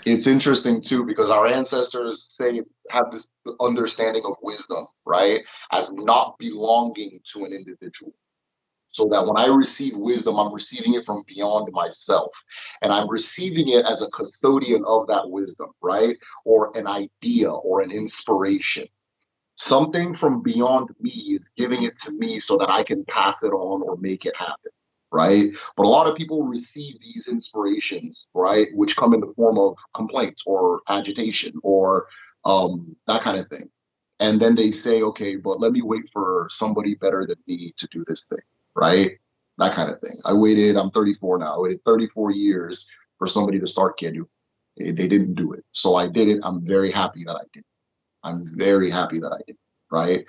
It's interesting too because our ancestors say have this understanding of wisdom, right, as not belonging to an individual. So that when I receive wisdom, I'm receiving it from beyond myself. And I'm receiving it as a custodian of that wisdom, right? Or an idea or an inspiration. Something from beyond me is giving it to me so that I can pass it on or make it happen, right? But a lot of people receive these inspirations, right, which come in the form of complaints or agitation or that kind of thing. And then they say, okay, but let me wait for somebody better than me to do this thing, right? That kind of thing. I'm 34 now. I waited 34 years for somebody to start Kedu. They didn't do it. So I did it. I'm very happy that I did. I'm very happy that I did, right?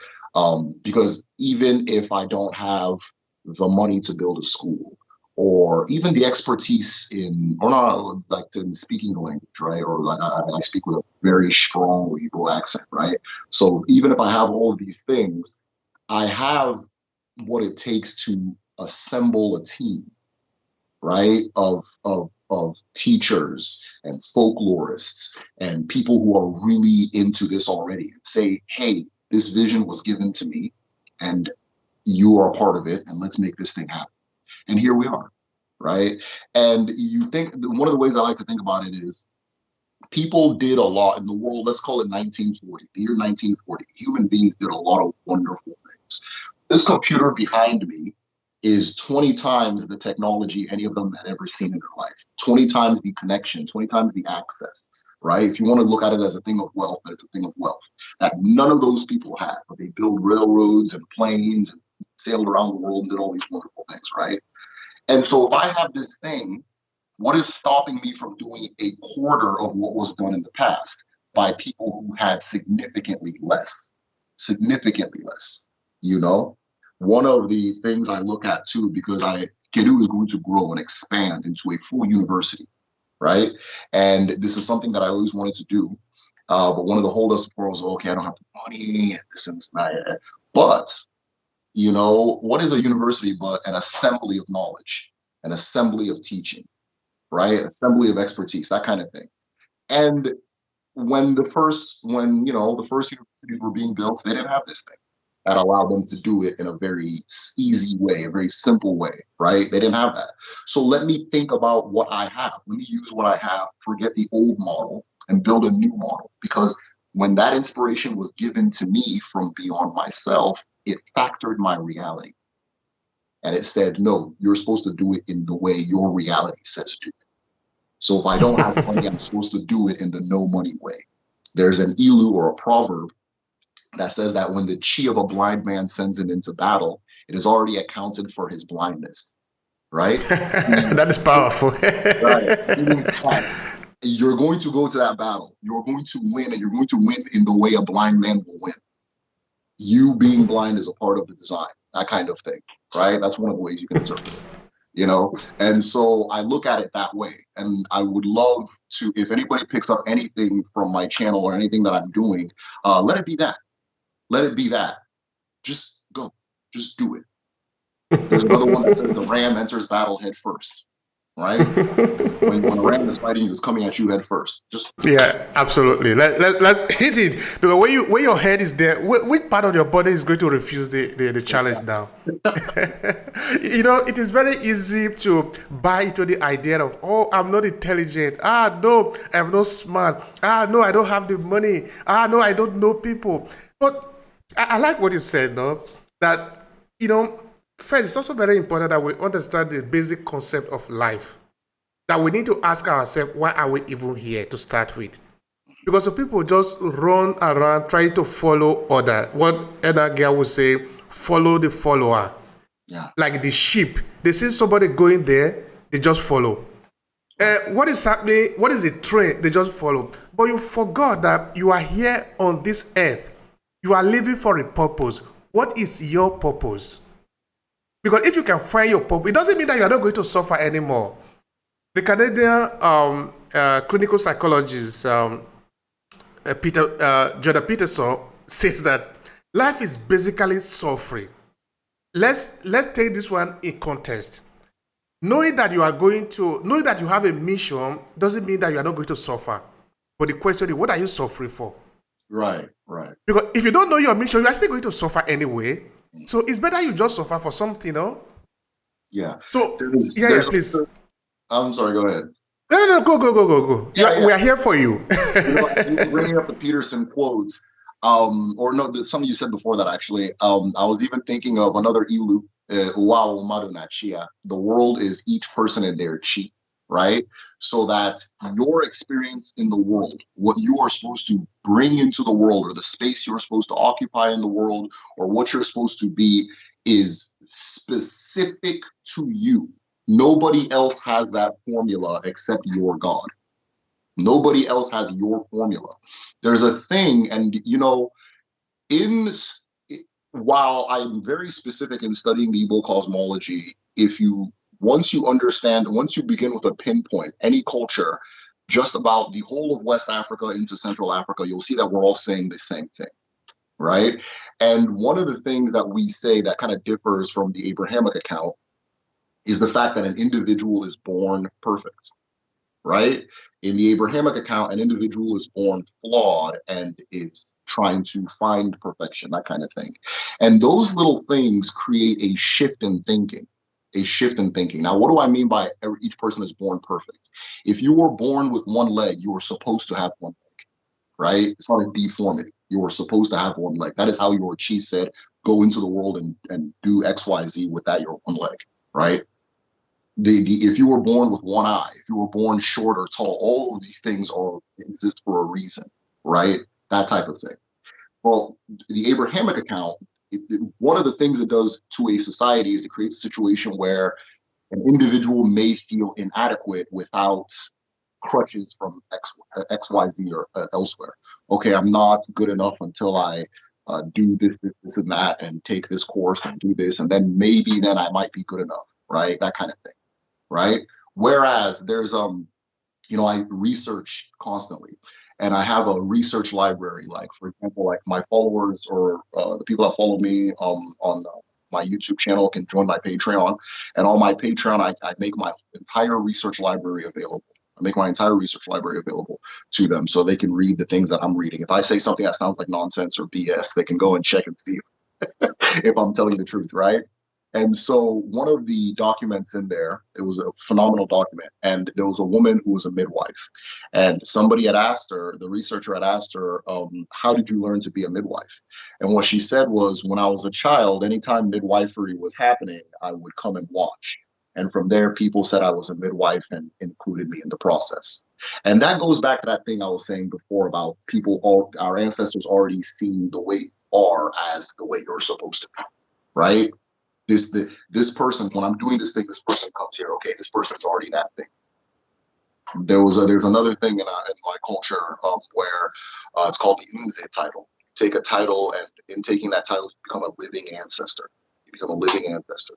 Because even if I don't have the money to build a school or even the expertise in, or not like in speaking the language, right? Or like I speak with a very strong Igbo accent, right? So even if I have all of these things, I have what it takes to assemble a team, right? Of teachers and folklorists and people who are really into this already and say, hey, this vision was given to me and you are a part of it and let's make this thing happen. And here we are, right? And you think one of the ways I like to think about it is people did a lot in the world. Let's call it 1940, the year 1940. Human beings did a lot of wonderful things. This computer behind me is 20 times the technology any of them had ever seen in their life, 20 times the connection, 20 times the access, right? If you want to look at it as a thing of wealth, that it's a thing of wealth that none of those people had, but they built railroads and planes and sailed around the world and did all these wonderful things, right? And so if I have this thing, what is stopping me from doing a quarter of what was done in the past by people who had significantly less, you know? One of the things I look at too, because Kedu is going to grow and expand into a full university, right? And this is something that I always wanted to do. But one of the holdups for us was, okay, I don't have the money, and this and that. But, what is a university but an assembly of knowledge, an assembly of teaching, right? Assembly of expertise, that kind of thing. And the first universities were being built, they didn't have this thing that allowed them to do it in a very easy way, a very simple way, right? They didn't have that. So let me think about what I have. Let me use what I have, forget the old model and build a new model. Because when that inspiration was given to me from beyond myself, it factored my reality. And it said, no, you're supposed to do it in the way your reality says do it. So if I don't have money, I'm supposed to do it in the no money way. There's an ilu or a proverb that says that when the chi of a blind man sends him into battle, it is already accounted for his blindness, right? That is powerful. Right. Meaning that you're going to go to that battle, you're going to win, and you're going to win in the way a blind man will win. You being blind is a part of the design, that kind of thing, right? That's one of the ways you can interpret it. And so I look at it that way, and I would love to, if anybody picks up anything from my channel or anything that I'm doing, let it be that. Let it be that. Just go. Just do it. There's another one that says the ram enters battle head first, right? When a ram is fighting you, it's coming at you head first. Just Yeah, absolutely. Let's hit it because when your head is there, which part of your body is going to refuse the challenge exactly. now? It is very easy to buy into the idea of, oh, I'm not intelligent. Ah, no, I'm not smart. Ah, no, I don't have the money. Ah, no, I don't know people. But I like what you said, though, that, you know, first, it's also very important that we understand the basic concept of life. That we need to ask ourselves, why are we even here to start with? Because some people just run around trying to follow other. What other girl would say, follow the follower. Yeah. Like the sheep. They see somebody going there, they just follow. What is happening? What is the trend? They just follow. But you forgot that you are here on this earth. You are living for a purpose. What is your purpose? Because if you can find your purpose, it doesn't mean that you are not going to suffer anymore. The Canadian clinical psychologist Jordan Peterson says that life is basically suffering. Let's take this one in context. knowing that you have a mission doesn't mean that you are not going to suffer. But the question is, what are you suffering for? Right, right. Because if you don't know your mission, you are still going to suffer anyway. So it's better you just suffer for something, no? Yeah. So yeah, There's please. I'm sorry, go ahead. No, no, no, go, go, go, go, go. Yeah, yeah. We are here for you. As you were bringing up the Peterson quotes, or no, something you said before that actually. I was even thinking of another ilu, Uwao Umaru na Chia. The world is each person in their chi, right? So that your experience in the world, what you are supposed to bring into the world, or the space you're supposed to occupy in the world, or what you're supposed to be, is specific to you. Nobody else has that formula except your God. Nobody else has your formula. There's a thing, and in while I'm very specific in studying the Igbo cosmology, if you once you understand, once you begin with a pinpoint, any culture, just about the whole of West Africa into Central Africa, you'll see that we're all saying the same thing, right? And one of the things that we say that kind of differs from the Abrahamic account is the fact that an individual is born perfect, right? In the Abrahamic account, an individual is born flawed and is trying to find perfection, that kind of thing. And those little things create a shift in thinking. A shift in thinking. Now, what do I mean by each person is born perfect? If you were born with one leg, you were supposed to have one leg, right? It's not a deformity. You were supposed to have one leg. That is how your chi said, go into the world and do XYZ with that, your one leg, right? The if you were born with one eye, if you were born short or tall, all of these things are exist for a reason, right? That type of thing. Well, the Abrahamic account, one of the things it does to a society is it creates a situation where an individual may feel inadequate without crutches from XYZ or elsewhere. Okay, I'm not good enough until I do this, and that, and take this course and do this, and then maybe then I might be good enough, right? That kind of thing, right? Whereas there's I research constantly, and I have a research library. Like for example, like my followers or the people that follow me on my YouTube channel can join my Patreon, and on my Patreon, I make my entire research library available. I make my entire research library available to them so they can read the things that I'm reading. If I say something that sounds like nonsense or BS, they can go and check and see if I'm telling the truth, right? And so one of the documents in there, it was a phenomenal document. And there was a woman who was a midwife. And somebody had asked her, the researcher had asked her, how did you learn to be a midwife? And what she said was, when I was a child, anytime midwifery was happening, I would come and watch. And from there, people said I was a midwife and included me in the process. And that goes back to that thing I was saying before about people, all our ancestors already seeing the way you are as the way you're supposed to be, right? This person, when I'm doing this thing, this person comes here. Okay, this person's already that thing. There's another thing in my culture where it's called the Inze title. You take a title, and in taking that title, you become a living ancestor. You become a living ancestor.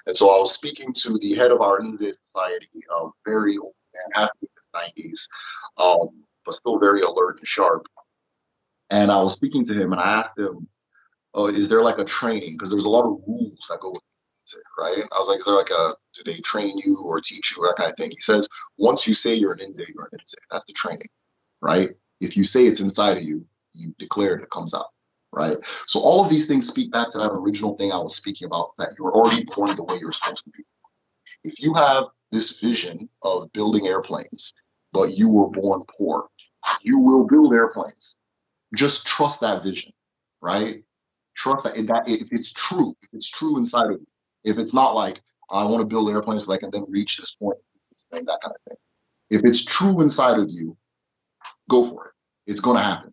And so I was speaking to the head of our Inze society, very old man, half in his 90s, but still very alert and sharp. And I was speaking to him, and I asked him, oh, is there like a training? Because there's a lot of rules that go with it, right? I was like, is there like do they train you or teach you, that kind of thing? He says, once you say you're an Inze, you're an Inze. That's the training, right? If you say it's inside of you, you declare it, it comes out, right? So all of these things speak back to that original thing I was speaking about, that you're already born the way you're supposed to be. If you have this vision of building airplanes, but you were born poor, you will build airplanes. Just trust that vision, right? Trust that if if it's true inside of you. If it's not like I want to build airplanes so I can then reach this point, that kind of thing. If it's true inside of you, go for it. It's going to happen,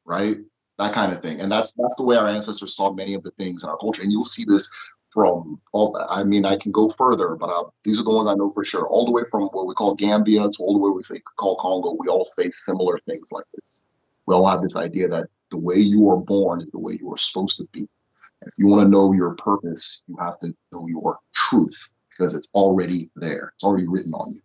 right? That kind of thing. And that's the way our ancestors saw many of the things in our culture. And you'll see this from all that. I mean, I can go further, but these are the ones I know for sure. All the way from what we call Gambia to all the way we call Congo, we all say similar things like this. We all have this idea that the way you are born is the way you are supposed to be. And if you want to know your purpose, you have to know your truth because it's already there. It's already written on you.